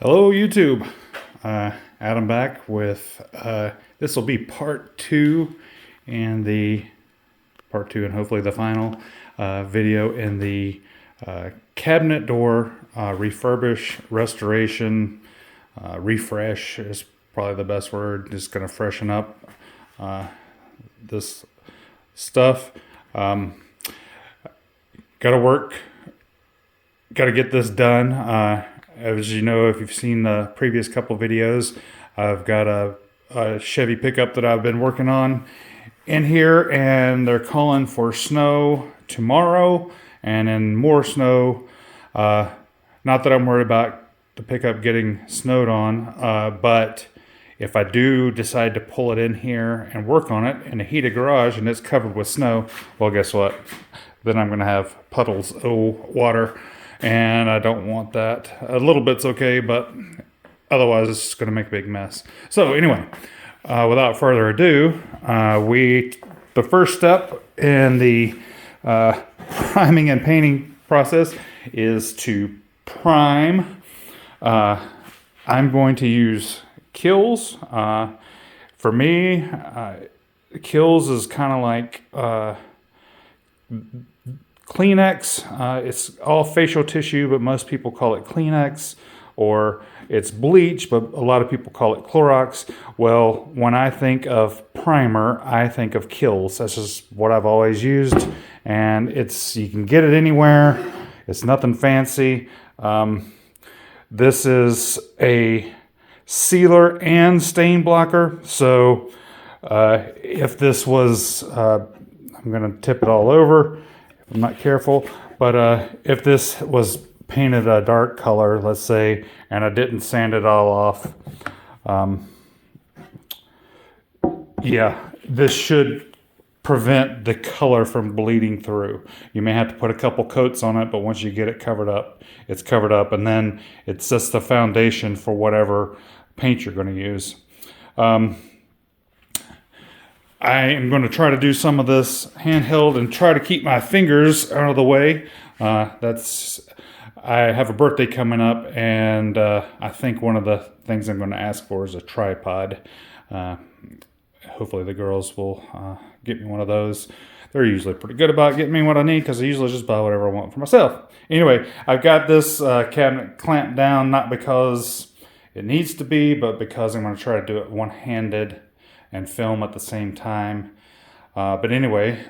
Hello YouTube, Adam back with, this will be part two and hopefully the final video in the cabinet door refurbish, restoration, refresh is probably the best word. Just going to freshen up this stuff. Got to get this done. As you know, if you've seen the previous couple videos, I've got a Chevy pickup that I've been working on in here, and they're calling for snow tomorrow and then more snow. Not that I'm worried about the pickup getting snowed on, but if I do decide to pull it in here and work on it in a heated garage and it's covered with snow, well, guess what? Then I'm going to have puddles of water. And I don't want that. A little bit's okay, but otherwise it's going to make a big mess. So anyway, without further ado, the first step in the priming and painting process is to prime. I'm going to use Kills. For me, Kills is kind of like Kleenex. It's all facial tissue, but most people call it Kleenex, or it's bleach, but a lot of people call it Clorox. Well, when I think of primer, I think of Kills. That's just what I've always used, and you can get it anywhere. It's nothing fancy. This is a sealer and stain blocker, so if this was, I'm going to tip it all over. I'm not careful, but if this was painted a dark color, let's say, and I didn't sand it all off, yeah, this should prevent the color from bleeding through. You may have to put a couple coats on it, but once you get it covered up, it's covered up, and then it sets the foundation for whatever paint you're going to use. I am going to try to do some of this handheld and try to keep my fingers out of the way. I have a birthday coming up, and I think one of the things I'm going to ask for is a tripod. Hopefully the girls will get me one of those. They're usually pretty good about getting me what I need, because I usually just buy whatever I want for myself. Anyway, I've got this cabinet clamped down, not because it needs to be, but because I'm going to try to do it one-handed and film at the same time. But anyway,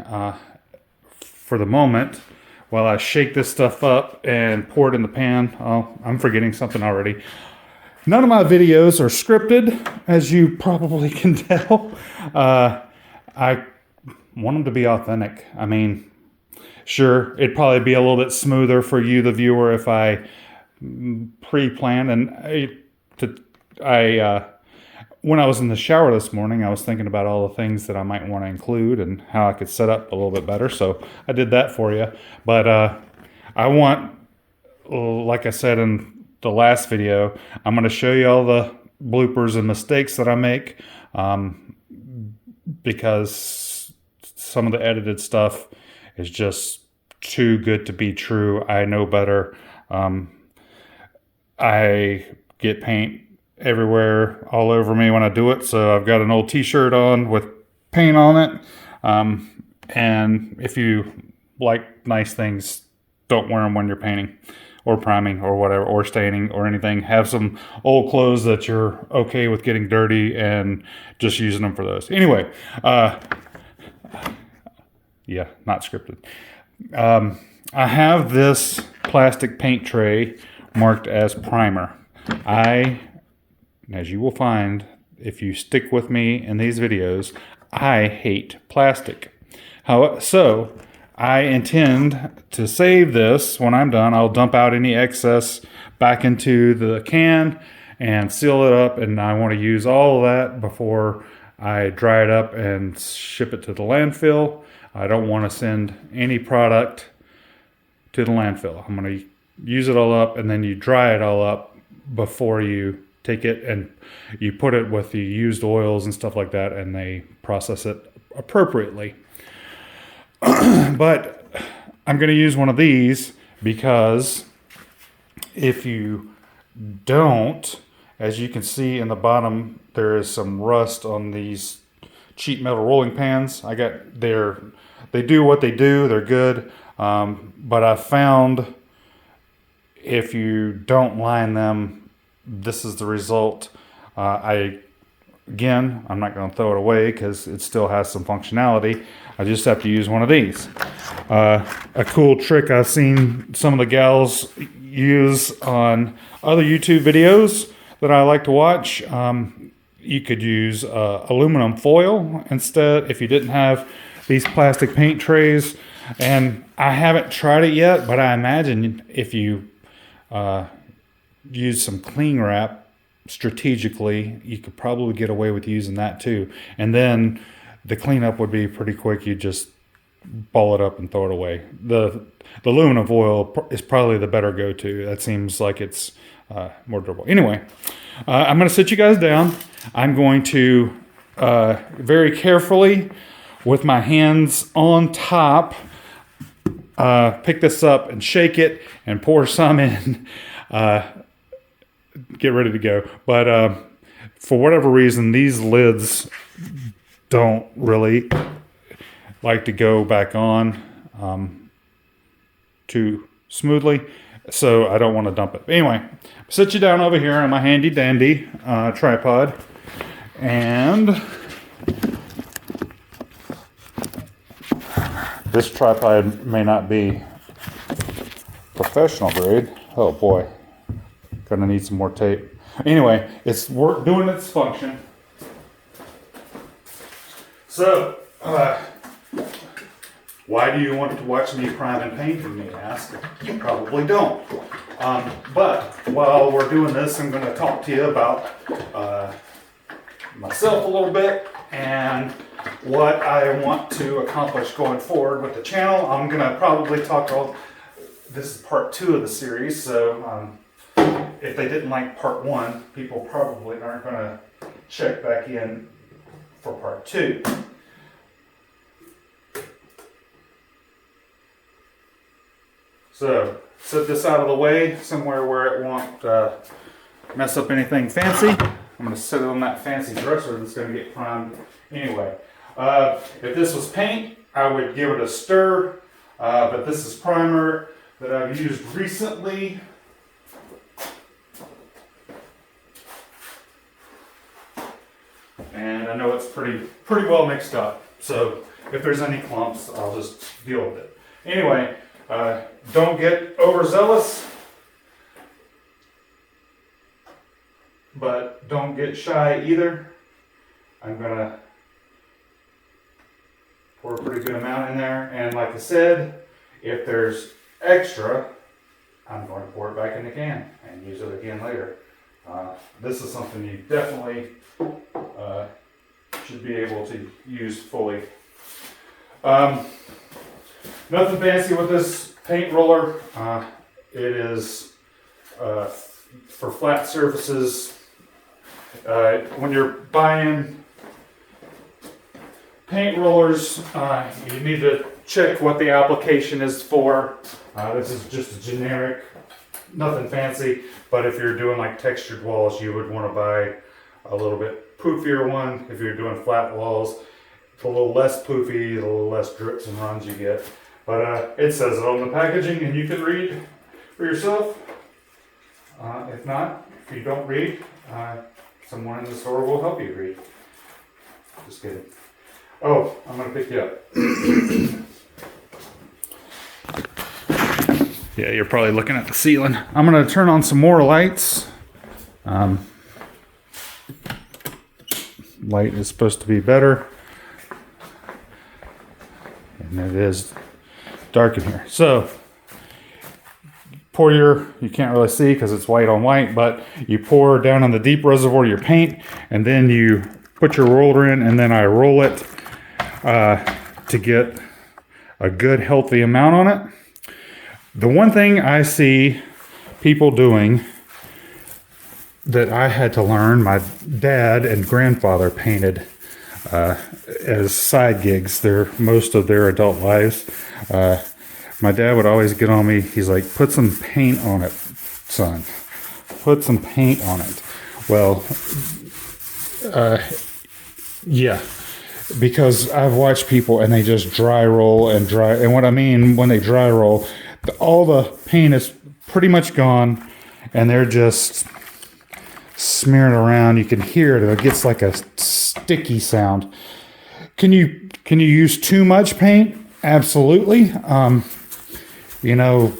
for the moment, while I shake this stuff up and pour it in the pan, I'm forgetting something already. None of my videos are scripted, as you probably can tell. I want them to be authentic. I mean, sure, it'd probably be a little bit smoother for you, the viewer, if I pre-planned. And when I was in the shower this morning, I was thinking about all the things that I might want to include and how I could set up a little bit better. So I did that for you. But I want, like I said in the last video, I'm going to show you all the bloopers and mistakes that I make, because some of the edited stuff is just too good to be true. I know better. I get paint everywhere, all over me when I do it. So I've got an old t-shirt on with paint on it. And if you like nice things, don't wear them when you're painting or priming or whatever, or staining or anything. Have some old clothes that you're okay with getting dirty and just using them for those. Anyway, yeah, not scripted. I have this plastic paint tray marked as primer. As you will find, if you stick with me in these videos, I hate plastic. So I intend to save this. When I'm done, I'll dump out any excess back into the can and seal it up, and I want to use all of that before I dry it up and ship it to the landfill. I don't want to send any product to the landfill. I'm going to use it all up, and then you dry it all up before you take it and you put it with the used oils and stuff like that, and they process it appropriately. But I'm going to use one of these because if you don't, as you can see in the bottom, there is some rust on these cheap metal rolling pans. They do what they do. They're good. But I found if you don't line them, this is the result. Again, I'm not going to throw it away because it still has some functionality. I just have to use one of these. A cool trick I've seen some of the gals use on other YouTube videos that I like to watch. You could use aluminum foil instead if you didn't have these plastic paint trays. And I haven't tried it yet, but I imagine if you use some cling wrap strategically, you could probably get away with using that too. And then the cleanup would be pretty quick. You just ball it up and throw it away. The aluminum foil is probably the better go-to. That seems like it's more durable. Anyway, I'm going to sit you guys down. I'm going to very carefully, with my hands on top, pick this up and shake it and pour some in. Get ready to go. But for whatever reason, these lids don't really like to go back on too smoothly, so I don't want to dump it. Anyway, sit you down over here on my handy dandy tripod, and this tripod may not be professional grade. Oh boy, gonna need some more tape. Anyway, it's doing its function. So, why do you want to watch me prime and paint, you may ask? You probably don't. But while we're doing this, I'm going to talk to you about myself a little bit and what I want to accomplish going forward with the channel. I'm going to probably talk about, this is part 2 of the series, so if they didn't like part 1, people probably aren't going to check back in for part 2. So, set this out of the way, somewhere where it won't mess up anything fancy. I'm going to set it on that fancy dresser that's going to get primed anyway. If this was paint, I would give it a stir, but this is primer that I've used recently. And I know it's pretty well mixed up, so if there's any clumps, I'll just deal with it. Anyway, don't get overzealous, but don't get shy either. I'm gonna pour a pretty good amount in there, and like I said, if there's extra, I'm going to pour it back in the can and use it again later. This is something you definitely should be able to use fully. Nothing fancy with this paint roller. It is for flat surfaces. When you're buying paint rollers, you need to check what the application is for. This is just a generic, nothing fancy, but if you're doing like textured walls, you would want to buy a little bit poofier one. If you're doing flat walls, it's a little less poofy, a little less drips and runs you get. But it says it on the packaging, and you can read for yourself. If not, if you don't read, someone in the store will help you read. Just kidding. Oh, I'm going to pick you up. Yeah, you're probably looking at the ceiling. I'm going to turn on some more lights. Light is supposed to be better. And it is dark in here. So, pour you can't really see because it's white on white, but you pour down in the deep reservoir your paint, and then you put your roller in, and then I roll it to get a good healthy amount on it. The one thing I see people doing that I had to learn, my dad and grandfather painted as side gigs most of their adult lives. My dad would always get on me. He's like, put some paint on it, son. put some paint on it. Well, yeah, because I've watched people and they just dry roll and dry. And what I mean when they dry roll, all the paint is pretty much gone and they're just smearing around. You can hear it. It gets like a sticky sound. Can you use too much paint? Absolutely. You know,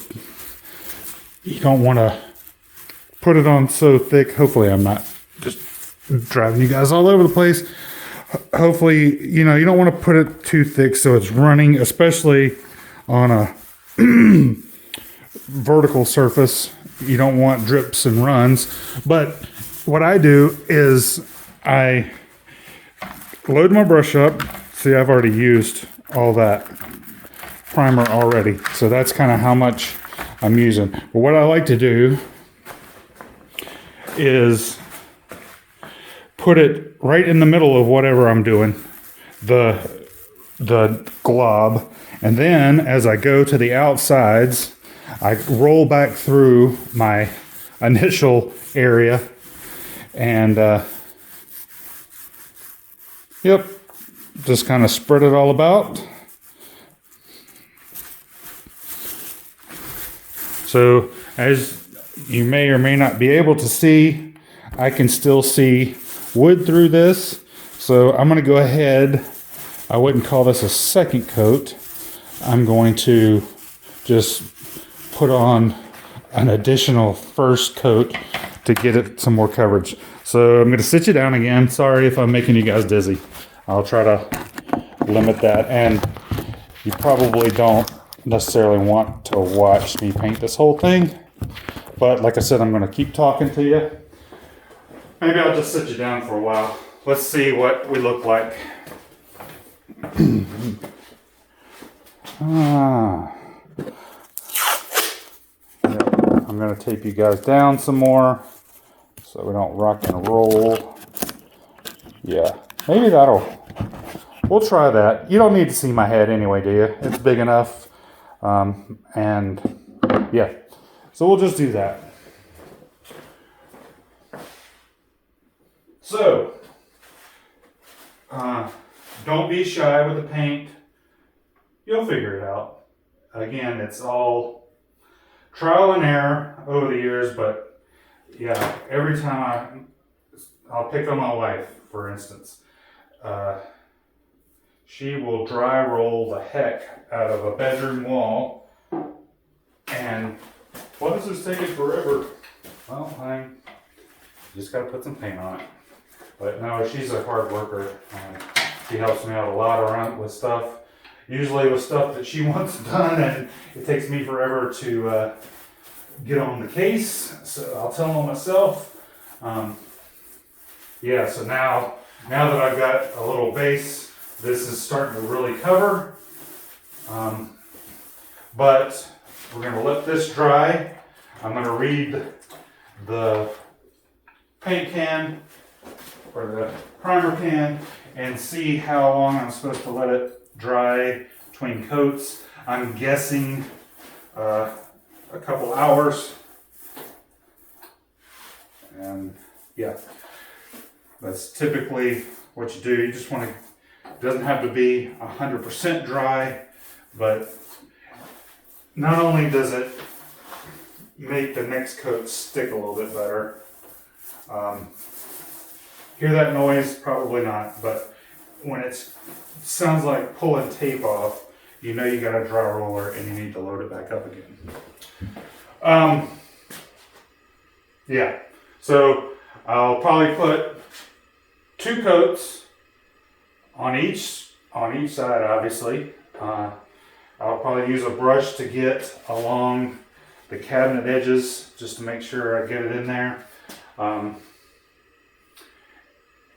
you don't want to put it on so thick. Hopefully I'm not just driving you guys all over the place. Hopefully, you know, you don't want to put it too thick so it's running, especially on a vertical surface. You don't want drips and runs. But what I do is I load my brush up. See, I've already used all that primer already. So that's kind of how much I'm using. But what I like to do is put it right in the middle of whatever I'm doing, the glob, and then as I go to the outsides, I roll back through my initial area and yep, just kind of spread it all about. So as you may or may not be able to see, I can still see wood through this. So I'm going to go ahead. I wouldn't call this a second coat. I'm going to just put on an additional first coat to get it some more coverage. So I'm going to sit you down again. Sorry if I'm making you guys dizzy. I'll try to limit that. And you probably don't necessarily want to watch me paint this whole thing. But like I said, I'm going to keep talking to you. Maybe I'll just sit you down for a while. Let's see what we look like. I'm going to tape you guys down some more so we don't rock and roll. Yeah, maybe we'll try that. You don't need to see my head anyway, do you? It's big enough. And yeah, so we'll just do that. So, don't be shy with the paint. You'll figure it out. Again, it's all trial and error over the years, but yeah, every time I'll pick on my wife, for instance. She will dry roll the heck out of a bedroom wall. And what is this taking forever? Well, I just got to put some paint on it. But no, she's a hard worker. She helps me out a lot around with stuff. Usually with stuff that she wants done, and it takes me forever to get on the case. So I'll tell them myself. Yeah, so now that I've got a little base, this is starting to really cover. But we're going to let this dry. I'm going to read the paint can or the primer can and see how long I'm supposed to let it dry between coats. I'm guessing a couple hours. And yeah, that's typically what you do. You just want to, it doesn't have to be 100% dry, but not only does it make the next coat stick a little bit better. Hear that noise? Probably not, but when it sounds like pulling tape off, you know you got a dry roller and you need to load it back up again. Yeah, so I'll probably put 2 coats on each side, obviously. I'll probably use a brush to get along the cabinet edges just to make sure I get it in there.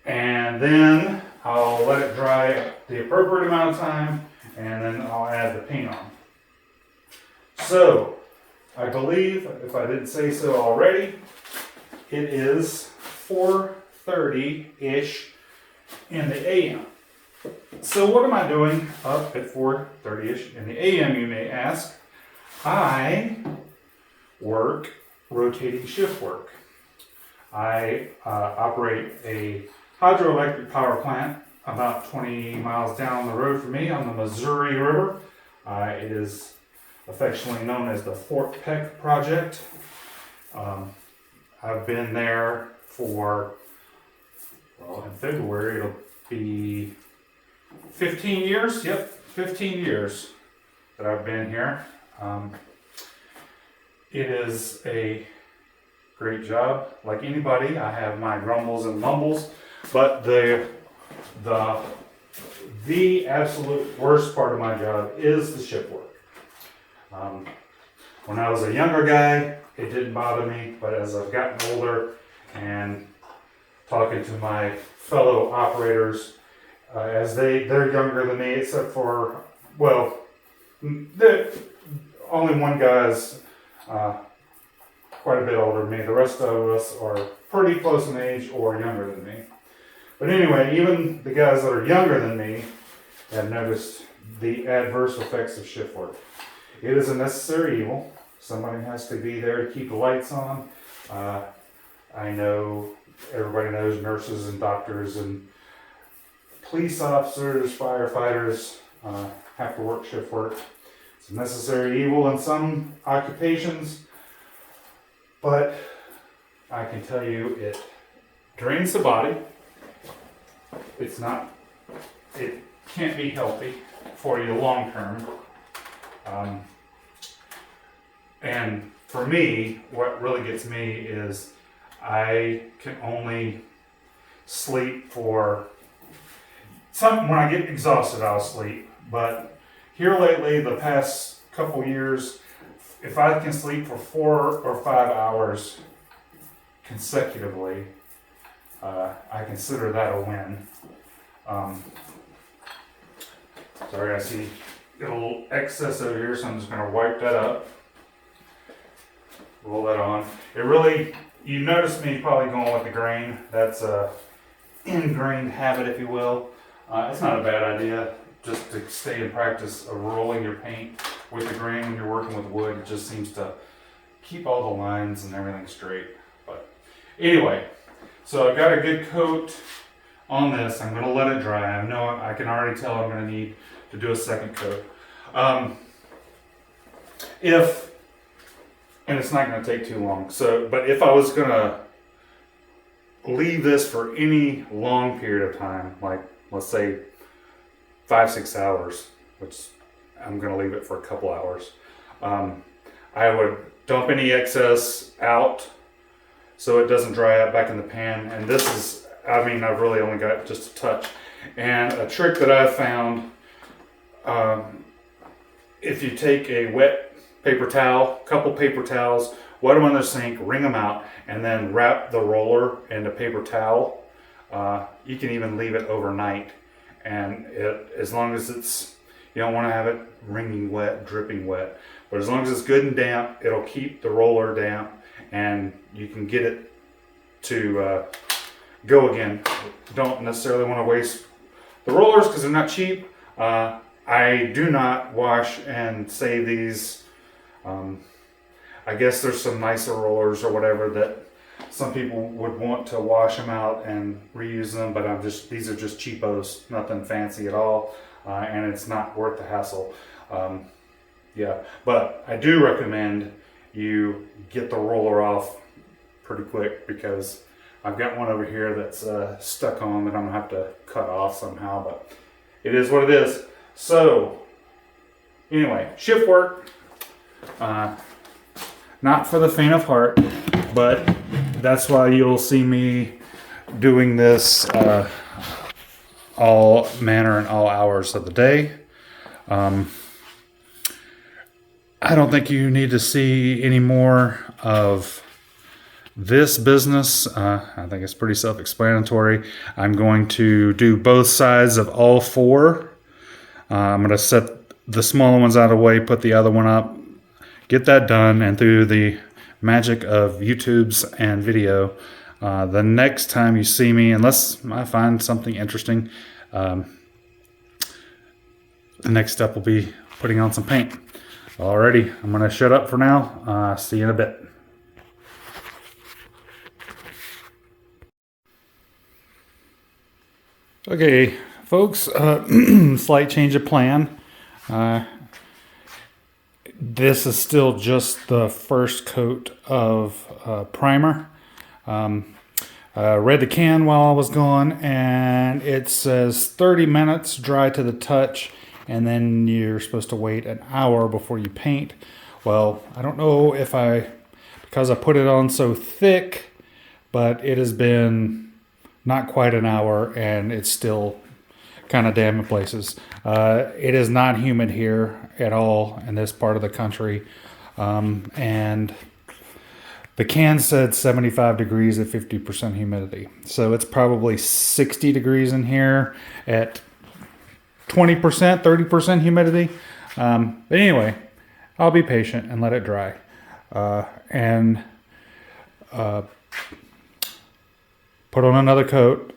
And then I'll let it dry the appropriate amount of time, and then I'll add the paint on. So, I believe, if I didn't say so already, it is 4:30-ish in the AM. So what am I doing up at 4:30-ish in the AM, you may ask? I work rotating shift work. I operate a hydroelectric power plant about 20 miles down the road from me on the Missouri River. It is affectionately known as the Fort Peck Project. I've been there for, well, in February it'll be 15 years. Yep, 15 years that I've been here. It is a great job. Like anybody, I have my grumbles and mumbles, but the absolute worst part of my job is the shift work. When I was a younger guy, it didn't bother me, but as I've gotten older and talking to my fellow operators, as they're younger than me, except for, well, only one guy's quite a bit older than me. The rest of us are pretty close in age or younger than me. But anyway, even the guys that are younger than me have noticed the adverse effects of shift work. It is a necessary evil. Somebody has to be there to keep the lights on. I know everybody knows nurses and doctors and police officers, firefighters have to work shift work. It's a necessary evil in some occupations, but I can tell you it drains the body. It can't be healthy for you long term. And for me, what really gets me is I can only sleep for when I get exhausted, I'll sleep. But here lately, the past couple years, if I can sleep for 4 or 5 hours consecutively, I consider that a win. Sorry, I see a little excess over here, so I'm just going to wipe that up. Roll that on. It really, you notice me probably going with the grain. That's a ingrained habit, if you will. It's not a bad idea just to stay in practice of rolling your paint with the grain when you're working with wood. It just seems to keep all the lines and everything straight. But anyway, so I've got a good coat on this. I'm going to let it dry. I know I can already tell I'm going to need to do a second coat. And it's not going to take too long. But if I was going to leave this for any long period of time, like let's say 5-6 hours, which I'm going to leave it for a couple hours, I would dump any excess out so it doesn't dry out back in the pan. And this is, I mean, I've really only got just a touch. And a trick that I've found, if you take a wet paper towel, couple paper towels, wet them on the sink, wring them out, and then wrap the roller in a paper towel. You can even leave it overnight, and as long as it's, you don't want to have it wringing wet, dripping wet, but as long as it's good and damp, it'll keep the roller damp, and you can get it to go again. Don't necessarily want to waste the rollers because they're not cheap. I do not wash and save these. I guess there's some nicer rollers or whatever that some people would want to wash them out and reuse them, but these are just cheapos, nothing fancy at all, and it's not worth the hassle. Yeah, but I do recommend you get the roller off pretty quick because I've got one over here that's stuck on that I'm gonna have to cut off somehow, but it is what it is. So anyway, shift work. Not for the faint of heart, but that's why you'll see me doing this all manner and all hours of the day. I don't think you need to see any more of this business. I think it's pretty self-explanatory. I'm going to do both sides of all four. I'm going to set the smaller ones out of the way, put the other one up, get that done, and through the magic of YouTube's and video, the next time you see me, unless I find something interesting, the next step will be putting on some paint. Alrighty, I'm going to shut up for now. See you in a bit. Okay, folks, slight change of plan. This is still just the first coat of primer. Read the can while I was gone, and it says 30 minutes dry to the touch, and then you're supposed to wait an hour before you paint. Well, I don't know if because I put it on so thick, but it has been not quite an hour, and it's still kind of damp in places. It is not humid here at all in this part of the country, and the can said 75 degrees at 50% humidity. So it's probably 60 degrees in here at 20%, 30% humidity. But anyway, I'll be patient and let it dry. And put on another coat.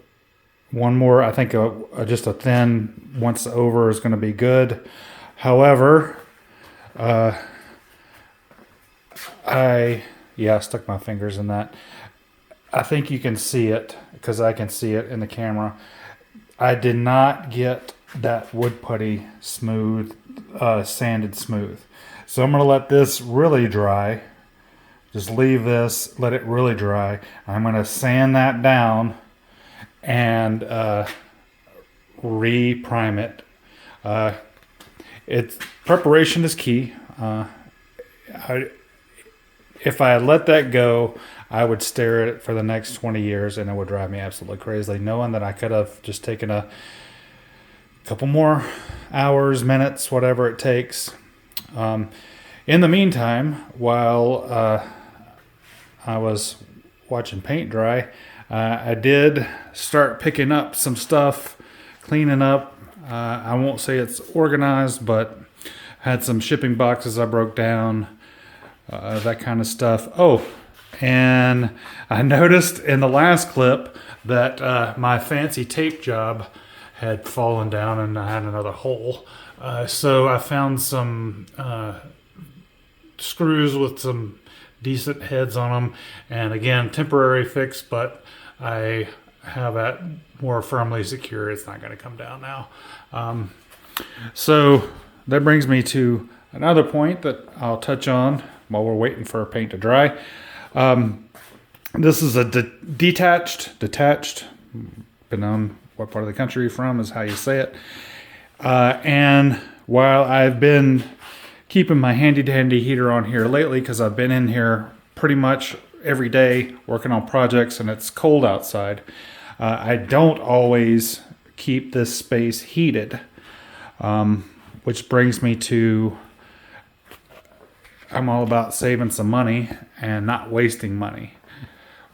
One more, I think just a thin once over is going to be good. However, I stuck my fingers in that. I think you can see it because I can see it in the camera. I did not get that wood putty smooth, sanded smooth. So I'm going to let this really dry. Just leave this, let it really dry. I'm going to sand that down and re-prime it. Preparation is key. If I let that go, I would stare at it for the next 20 years, and it would drive me absolutely crazy, knowing that I could have just taken a couple more hours, minutes, whatever it takes. In the meantime, while I was watching paint dry, I did start picking up some stuff, cleaning up. I won't say it's organized, but had some shipping boxes I broke down, that kind of stuff. Oh, and I noticed in the last clip that my fancy tape job had fallen down and I had another hole. So I found some screws with some decent heads on them. And again, temporary fix, but I have that more firmly secure. It's not going to come down now. So that brings me to another point that I'll touch on while we're waiting for our paint to dry. This is a detached, depending on what part of the country you're from is how you say it. And while I've been keeping my handy-dandy heater on here lately, because I've been in here pretty much every day working on projects and it's cold outside, I don't always keep this space heated, which brings me to I'm all about saving some money and not wasting money.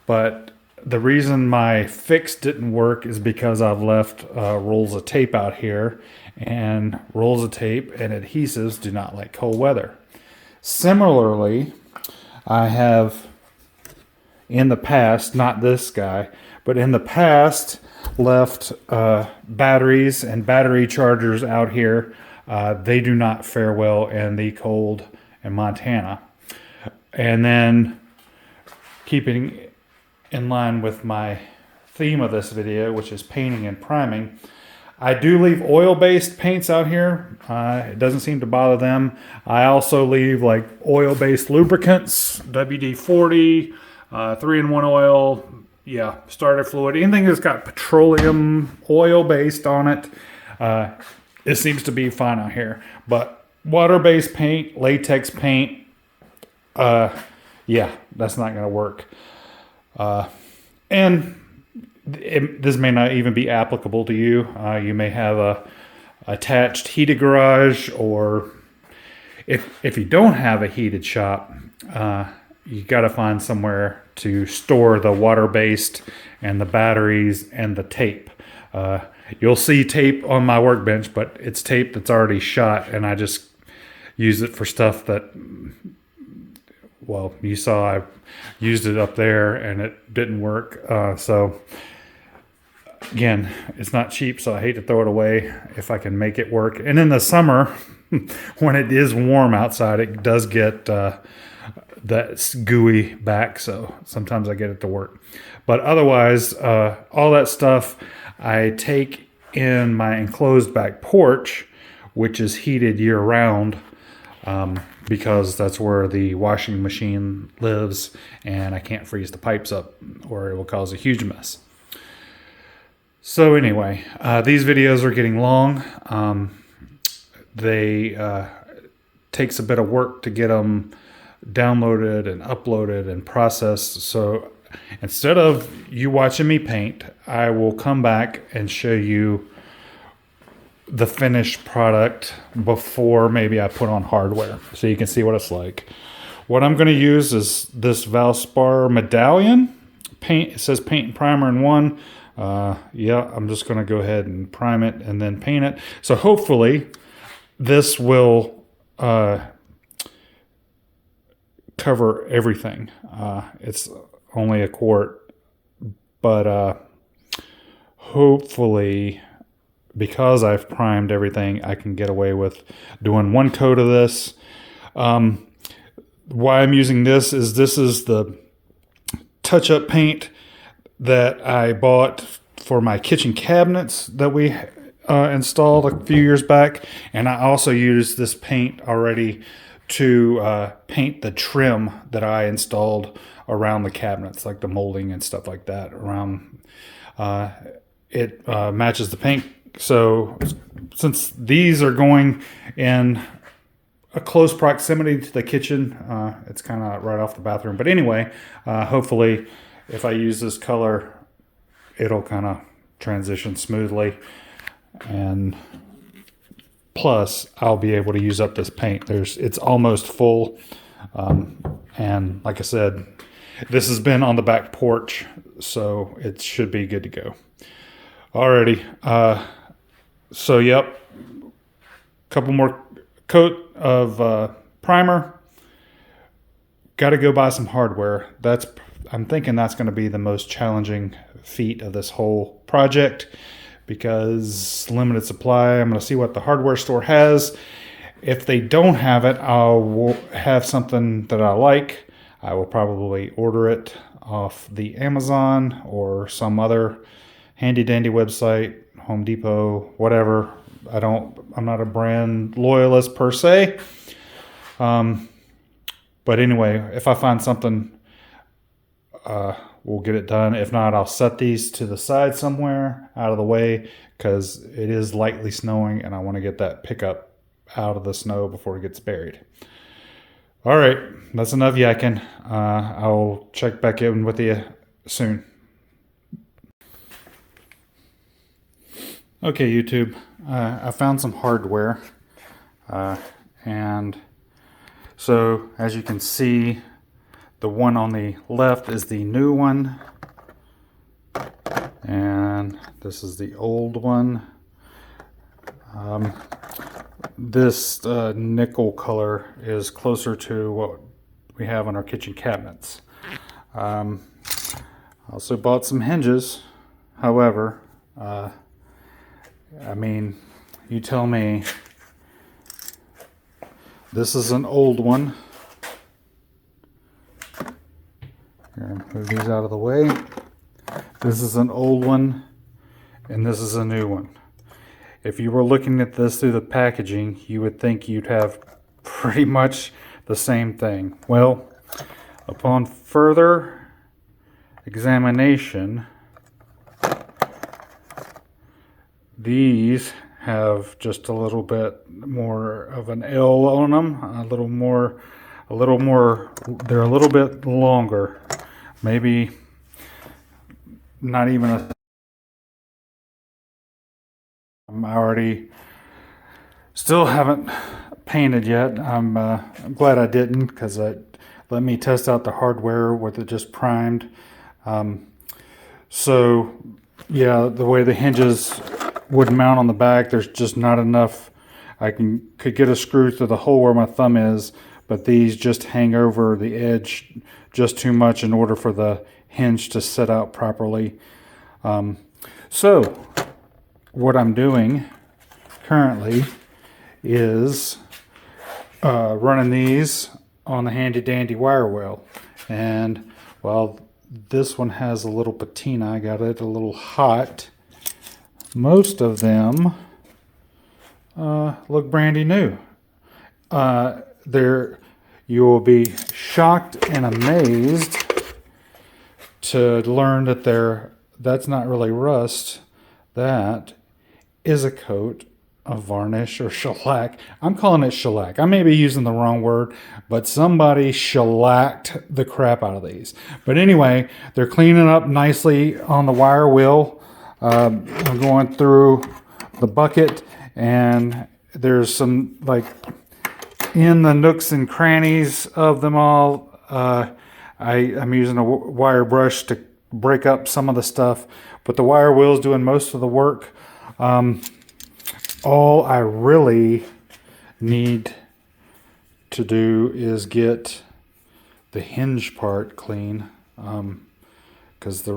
But the reason my fix didn't work is because I've left rolls of tape out here, and rolls of tape and adhesives do not like cold weather. Similarly, I have in the past, not this guy, but in the past left batteries and battery chargers out here. They do not fare well in the cold in Montana. And then keeping in line with my theme of this video, which is painting and priming, I do leave oil-based paints out here. It doesn't seem to bother them. I also leave like oil-based lubricants, WD-40, 3-in-1 oil, starter fluid, anything that's got petroleum oil based on it. It seems to be fine out here. But water-based paint, latex paint, that's not going to work. And this may not even be applicable to you. You may have a attached heated garage, or if you don't have a heated shop, you got to find somewhere to store the water-based and the batteries and the tape. You'll see tape on my workbench, but it's tape that's already shot, and I just use it for stuff that, well, you saw I used it up there and it didn't work. So again, it's not cheap, so I hate to throw it away if I can make it work. And in the summer, when it is warm outside, it does get that's gooey back, so sometimes I get it to work. But otherwise, all that stuff I take in my enclosed back porch, which is heated year round, because that's where the washing machine lives, and I can't freeze the pipes up or it will cause a huge mess. So anyway, these videos are getting long. They takes a bit of work to get them downloaded and uploaded and processed. So instead of you watching me paint, I will come back and show you the finished product before maybe I put on hardware, so you can see what it's like. What I'm going to use is this Valspar medallion paint. It says paint and primer in one. Yeah, I'm just going to go ahead and prime it and then paint it. So hopefully this will cover everything. It's only a quart, but hopefully, because I've primed everything, I can get away with doing one coat of this. Why I'm using this is the touch-up paint that I bought for my kitchen cabinets that we installed a few years back, and I also used this paint already to paint the trim that I installed around the cabinets, like the molding and stuff like that around. It matches the paint. So since these are going in a close proximity to the kitchen, it's kind of right off the bathroom. But anyway, hopefully if I use this color, it'll kind of transition smoothly. And plus, I'll be able to use up this paint. It's almost full. And like I said, this has been on the back porch, so it should be good to go. Alrighty. So, yep. Couple more coat of primer. Got to go buy some hardware. I'm thinking that's going to be the most challenging feat of this whole project, because limited supply. I'm going to see what the hardware store has. If they don't have it, I'll have something that I like. I will probably order it off the Amazon or some other handy dandy website, Home Depot, whatever. I'm not a brand loyalist per se. But anyway, if I find something, we'll get it done. If not, I'll set these to the side somewhere out of the way, because it is lightly snowing and I want to get that pickup out of the snow before it gets buried. All right, that's enough yakking. I'll check back in with you soon. Okay, YouTube, I found some hardware, and so as you can see, the one on the left is the new one, and this is the old one. This nickel color is closer to what we have on our kitchen cabinets. Also bought some hinges. However, I mean, you tell me. This is an old one. Here, move these out of the way. This is an old one, and this is a new one. If you were looking at this through the packaging, you would think you'd have pretty much the same thing. Well, upon further examination, these have just a little bit more of an L on them, a little more, they're a little bit longer. Maybe not even a. I'm already still haven't painted yet. I'm glad I didn't, because it let me test out the hardware with it just primed. So yeah, the way the hinges would mount on the back, there's just not enough. I could get a screw through the hole where my thumb is, but these just hang over the edge just too much in order for the hinge to set out properly. So what I'm doing currently is running these on the handy dandy wire wheel. And while this one has a little patina, I got it a little hot. Most of them look brandy new. You will be shocked and amazed to learn that that's not really rust. That is a coat of varnish or shellac. I'm calling it shellac. I may be using the wrong word, but somebody shellacked the crap out of these. But anyway, they're cleaning up nicely on the wire wheel. I'm going through the bucket, and there's some, like, in the nooks and crannies of them all, I'm using a wire brush to break up some of the stuff, but the wire wheel's doing most of the work. All I really need to do is get the hinge part clean, because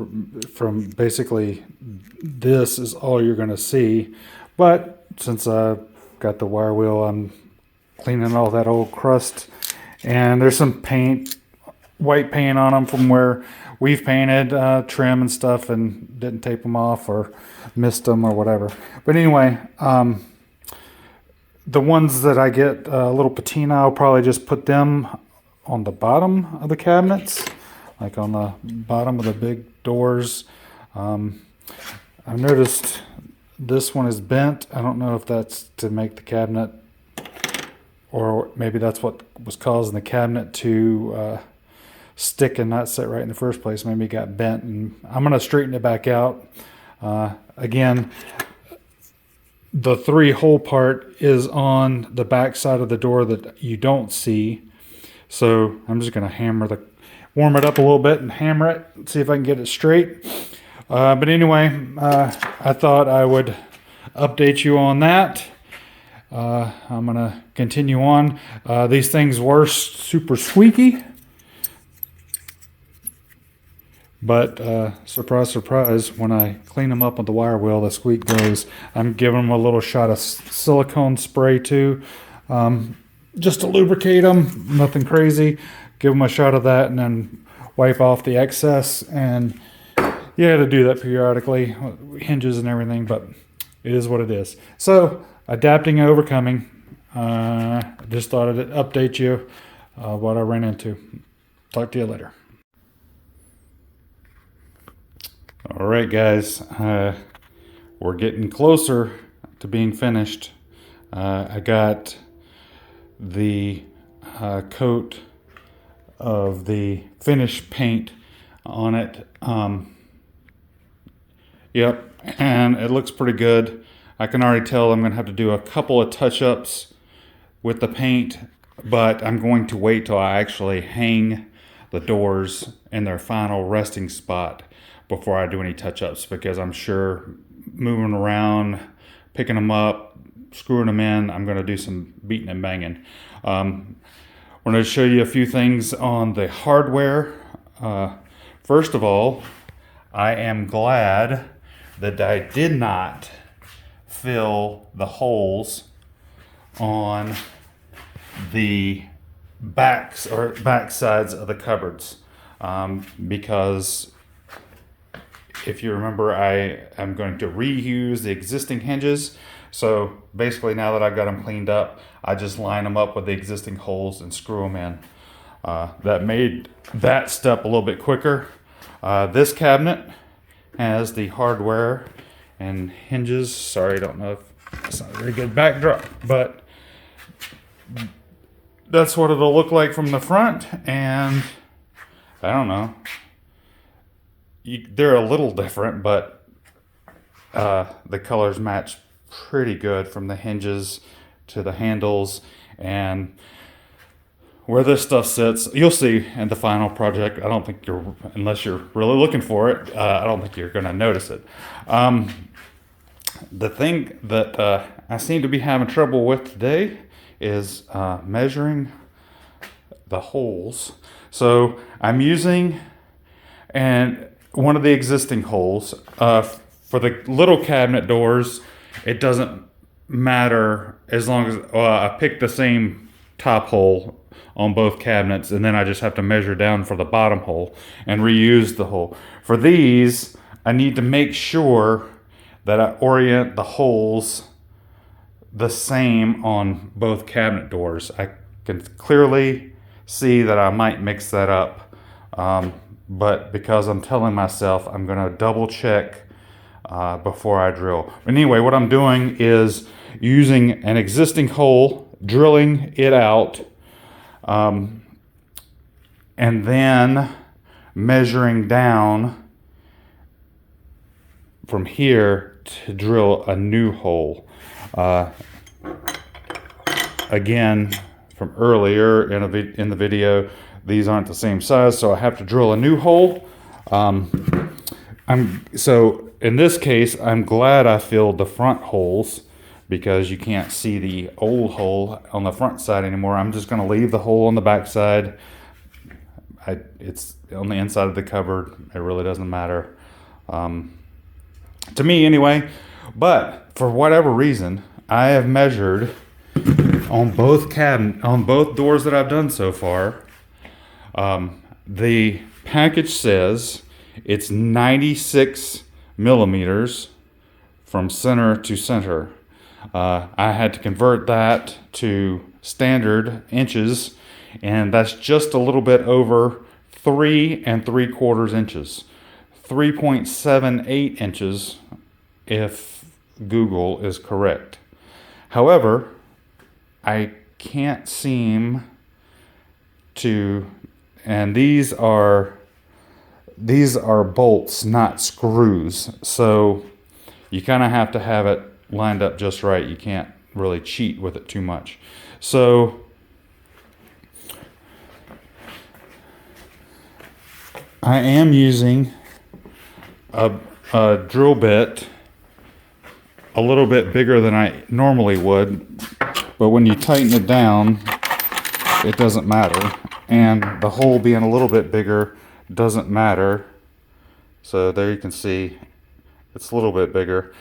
from basically this is all you're going to see. But since I've got the wire wheel, I'm cleaning all that old crust, and there's some paint, white paint on them from where we've painted trim and stuff and didn't tape them off or missed them or whatever. But anyway, the ones that I get a little patina, I'll probably just put them on the bottom of the cabinets, like on the bottom of the big doors. I've noticed this one is bent. I don't know if that's to make the cabinet, or maybe that's what was causing the cabinet to stick and not sit right in the first place. Maybe it got bent, and I'm going to straighten it back out. Again, the 3-hole part is on the back side of the door that you don't see. So I'm just going to warm it up a little bit and hammer it, see if I can get it straight. But anyway, I thought I would update you on that. I'm going to continue on. These things were super squeaky. But surprise, surprise, when I clean them up with the wire wheel, the squeak goes. I'm giving them a little shot of silicone spray too, just to lubricate them, nothing crazy. Give them a shot of that and then wipe off the excess. And you had to do that periodically, hinges and everything, but it is what it is. So, adapting and overcoming. Just thought I'd update you what I ran into. Talk to you later. All right, guys, we're getting closer to being finished. I got the coat of the finish paint on it. Yep, and it looks pretty good. I can already tell I'm going to have to do a couple of touch-ups with the paint, but I'm going to wait till I actually hang the doors in their final resting spot before I do any touch-ups, because I'm sure moving around, picking them up, screwing them in, I'm going to do some beating and banging. I'm going to show you a few things on the hardware. First of all, I am glad that I did not fill the holes on the backs or back sides of the cupboards, because if you remember, I am going to reuse the existing hinges. So basically, now that I've got them cleaned up, I just line them up with the existing holes and screw them in. That made that step a little bit quicker. This cabinet has the hardware and hinges. Sorry, I don't know if it's not a very good backdrop, but that's what it'll look like from the front. And I don't know. They're a little different, but the colors match pretty good from the hinges to the handles. And where this stuff sits, you'll see in the final project. I don't think unless you're really looking for it, I don't think you're going to notice it. The thing that I seem to be having trouble with today is measuring the holes. So I'm using one of the existing holes. For the little cabinet doors, it doesn't matter as long as I pick the same top hole on both cabinets, and then I just have to measure down for the bottom hole and reuse the hole. For these, I need to make sure that I orient the holes the same on both cabinet doors. I can clearly see that I might mix that up, but because I'm telling myself I'm going to double check before I drill. But anyway, what I'm doing is using an existing hole, drilling it out, and then measuring down from here to drill a new hole. Again, from earlier in the video, these aren't the same size, so I have to drill a new hole. So in this case, I'm glad I filled the front holes, because you can't see the old hole on the front side anymore. I'm just going to leave the hole on the back side. It's on the inside of the cupboard. It really doesn't matter, to me anyway. But for whatever reason, I have measured on both doors that I've done so far. The package says it's 96 millimeters from center to center. I had to convert that to standard inches, and that's just a little bit over 3 3/4 inches. 3.78 inches if Google is correct. However, I can't seem to, and these are bolts, not screws. So you kind of have to have it lined up just right. You can't really cheat with it too much. So I am using a drill bit a little bit bigger than I normally would, but when you tighten it down, it doesn't matter. And the hole being a little bit bigger doesn't matter. So there you can see it's a little bit bigger.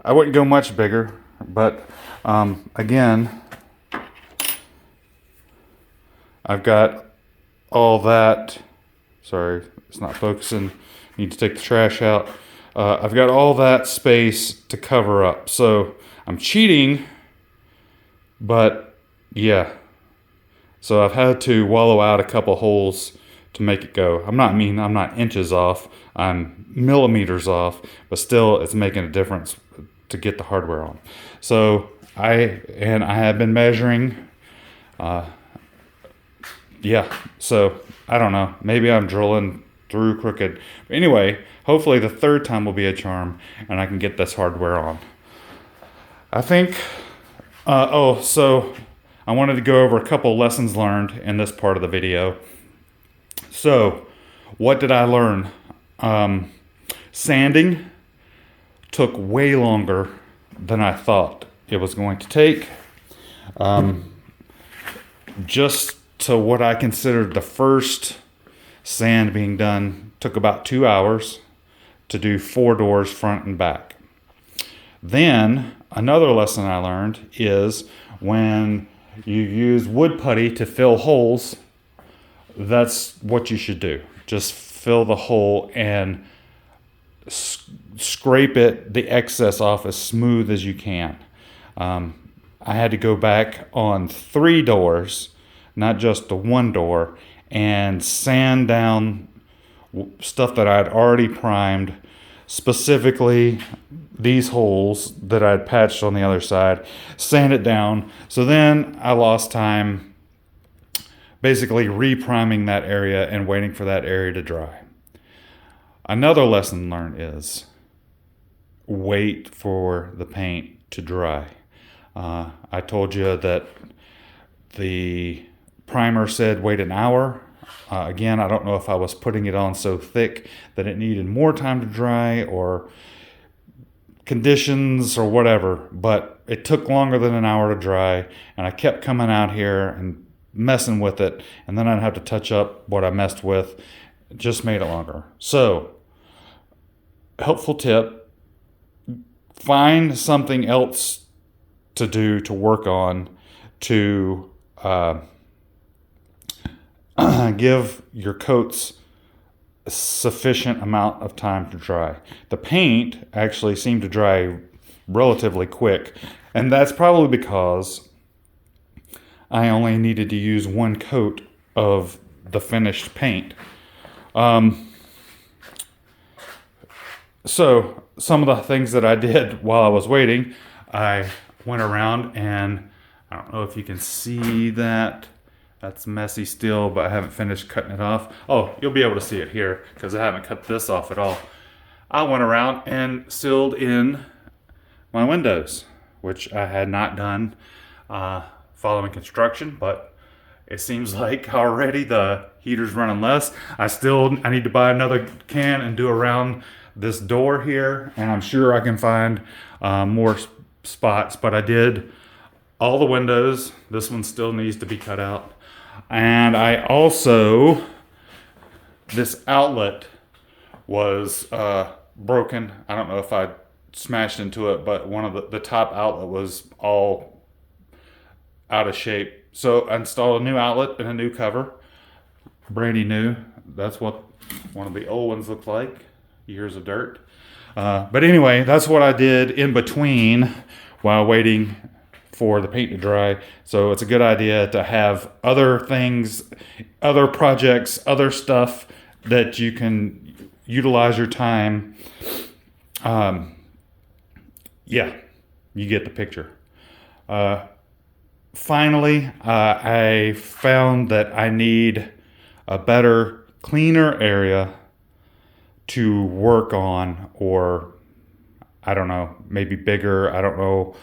I wouldn't go much bigger, but again, I've got all that. Sorry, it's not focusing. Need to take the trash out. I've got all that space to cover up. So I'm cheating, but yeah. So I've had to wallow out a couple holes to make it go. I'm not inches off. I'm millimeters off, but still it's making a difference to get the hardware on. So I have been measuring. Yeah, so I don't know. Maybe I'm drilling through crooked. But anyway, hopefully the third time will be a charm and I can get this hardware on. I think, so I wanted to go over a couple lessons learned in this part of the video. So what did I learn? Sanding took way longer than I thought it was going to take. Just to what I considered the first sand being done took about 2 hours to do 4 doors front and back. Then another lesson I learned is when you use wood putty to fill holes, that's what you should do. Just fill the hole and scrape the excess off as smooth as you can. I had to go back on 3 doors, not just the 1 door, and sand down stuff that I had already primed, specifically these holes that I had patched on the other side, sand it down. So then I lost time basically re-priming that area and waiting for that area to dry. Another lesson learned is wait for the paint to dry. I told you that the primer said wait an hour. Again, I don't know if I was putting it on so thick that it needed more time to dry or conditions or whatever, but it took longer than an hour to dry, and I kept coming out here and messing with it, and then I'd have to touch up what I messed with. It just made it longer. So, helpful tip, find something else to do, to work on, to give your coats a sufficient amount of time to dry. The paint actually seemed to dry relatively quick, and that's probably because I only needed to use one coat of the finished paint. So some of the things that I did while I was waiting, I went around and I don't know if you can see that. That's messy still, but I haven't finished cutting it off. Oh, you'll be able to see it here because I haven't cut this off at all. I went around and sealed in my windows, which I had not done following construction, but it seems like already the heater's running less. I need to buy another can and do around this door here, and I'm sure I can find more spots, but I did all the windows. This one still needs to be cut out. And I also, this outlet was broken. I don't know if I smashed into it, but one of the top outlet was all out of shape. So I installed a new outlet and a new cover, brandy new. That's what one of the old ones looked like, years of dirt. But anyway, that's what I did in between while waiting for the paint to dry. So it's a good idea to have other things, other projects, other stuff that you can utilize your time. Yeah, you get the picture. Finally, I found that I need a better, cleaner area to work on, or I don't know, maybe bigger. I don't know.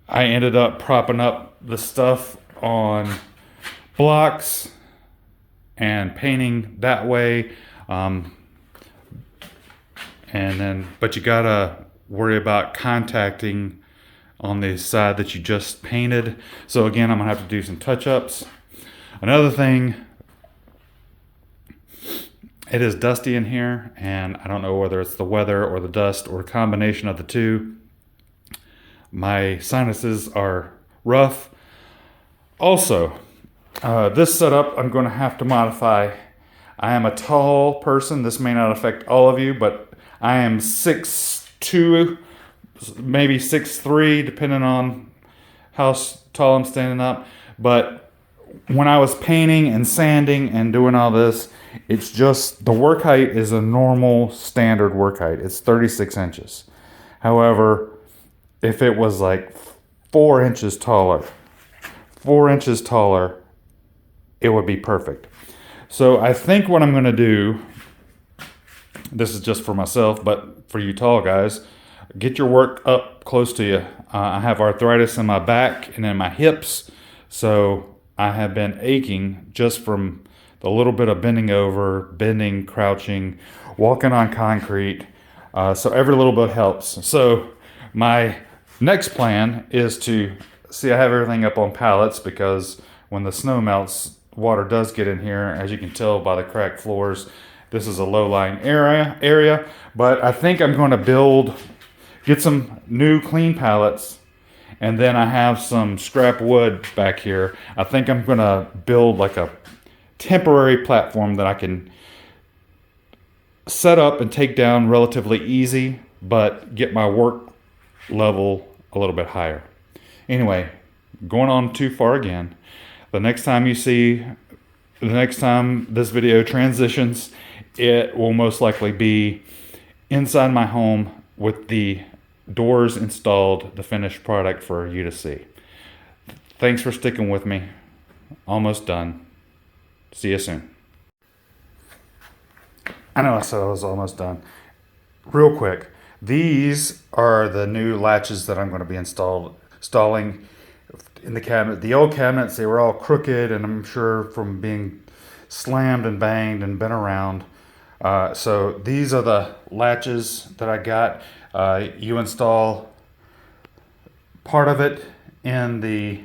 I ended up propping up the stuff on blocks and painting that way. But you gotta worry about contacting on the side that you just painted. So again, I'm gonna have to do some touch-ups. Another thing, it is dusty in here, and I don't know whether it's the weather or the dust or a combination of the two. My sinuses are rough. Also, this setup I'm going to have to modify. I am a tall person. This may not affect all of you, but I am 6'2", maybe 6'3", depending on how tall I'm standing up. But when I was painting and sanding and doing all this, it's just, the work height is a normal standard work height. It's 36 inches. However, if it was like 4 inches taller, it would be perfect. So I think what I'm going to do, this is just for myself, but for you tall guys, get your work up close to you. I have arthritis in my back and in my hips, so I have been aching just from the little bit of bending over, bending, crouching, walking on concrete. So every little bit helps. So my next plan is to see, I have everything up on pallets because when the snow melts, water does get in here. As you can tell by the cracked floors, this is a low-lying area. But I think I'm going to get some new clean pallets, and then I have some scrap wood back here. I think I'm going to build like a temporary platform that I can set up and take down relatively easy, but get my work level a little bit higher. Anyway, going on too far again. The next time this video transitions, it will most likely be inside my home with the doors installed, the finished product for you to see. Thanks for sticking with me. Almost done. See you soon. I know I said I was almost done. Real quick, these are the new latches that I'm going to be installing in the cabinet. The old cabinets, they were all crooked, and I'm sure from being slammed and banged and bent around. So these are the latches that I got. You install part of it in the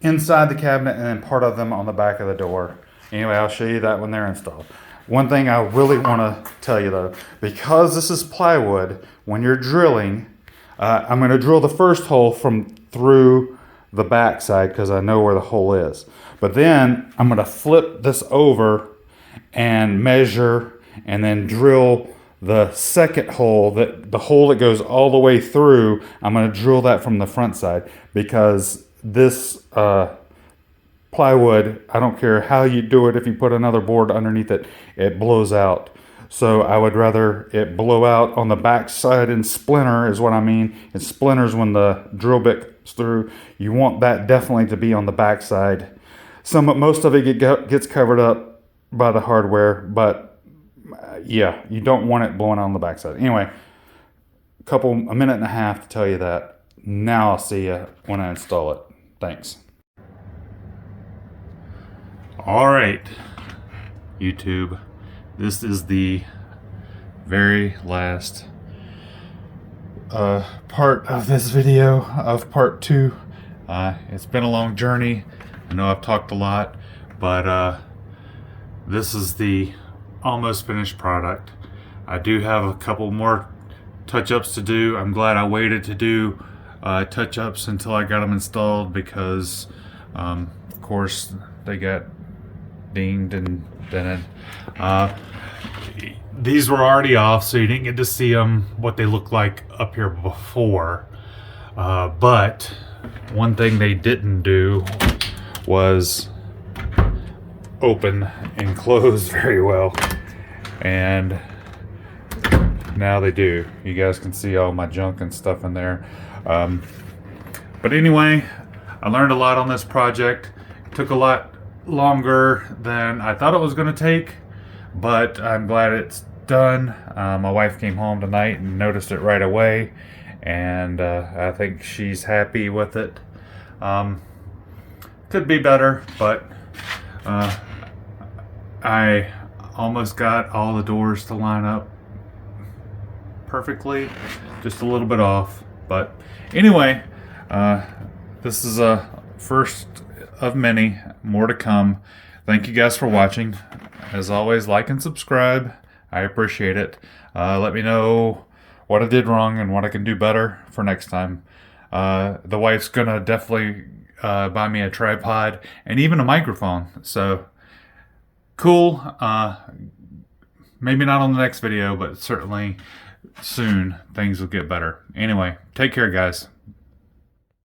inside the cabinet, and then part of them on the back of the door. Anyway, I'll show you that when they're installed. One thing I really want to tell you though, because this is plywood, when you're drilling, I'm going to drill the first hole from through the back side because I know where the hole is. But then I'm going to flip this over and measure and then drill the second hole, the hole that goes all the way through. I'm going to drill that from the front side because this plywood, I don't care how you do it, if you put another board underneath it, it blows out. So I would rather it blow out on the back side and splinter is what I mean. It splinters when the drill bit goes through. You want that definitely to be on the back side. Most of it gets covered up by the hardware, but yeah, you don't want it blowing out on the back side. Anyway, a minute and a half to tell you that. Now I'll see you when I install it. Thanks. All right, YouTube. This is the very last part of this video of part 2. It's been a long journey. I know I've talked a lot, but this is the almost finished product. I do have a couple more touch-ups to do. I'm glad I waited to do touch-ups until I got them installed because, of course, they got dinged and dented. These were already off, so you didn't get to see them what they look like up here before. But one thing they didn't do was open and close very well, and now they do. You guys can see all my junk and stuff in there. But anyway, I learned a lot on this project. It took a lot longer than I thought it was going to take, but I'm glad it's done. My wife came home tonight and noticed it right away, and I think she's happy with it. Could be better, but I almost got all the doors to line up perfectly, just a little bit off. But anyway, this is a first of many, more to come. Thank you guys for watching. As always, like and subscribe. I appreciate it. Let me know what I did wrong and what I can do better for next time. The wife's gonna definitely buy me a tripod and even a microphone. So cool. Maybe not on the next video, but certainly soon things will get better. Anyway, take care, guys.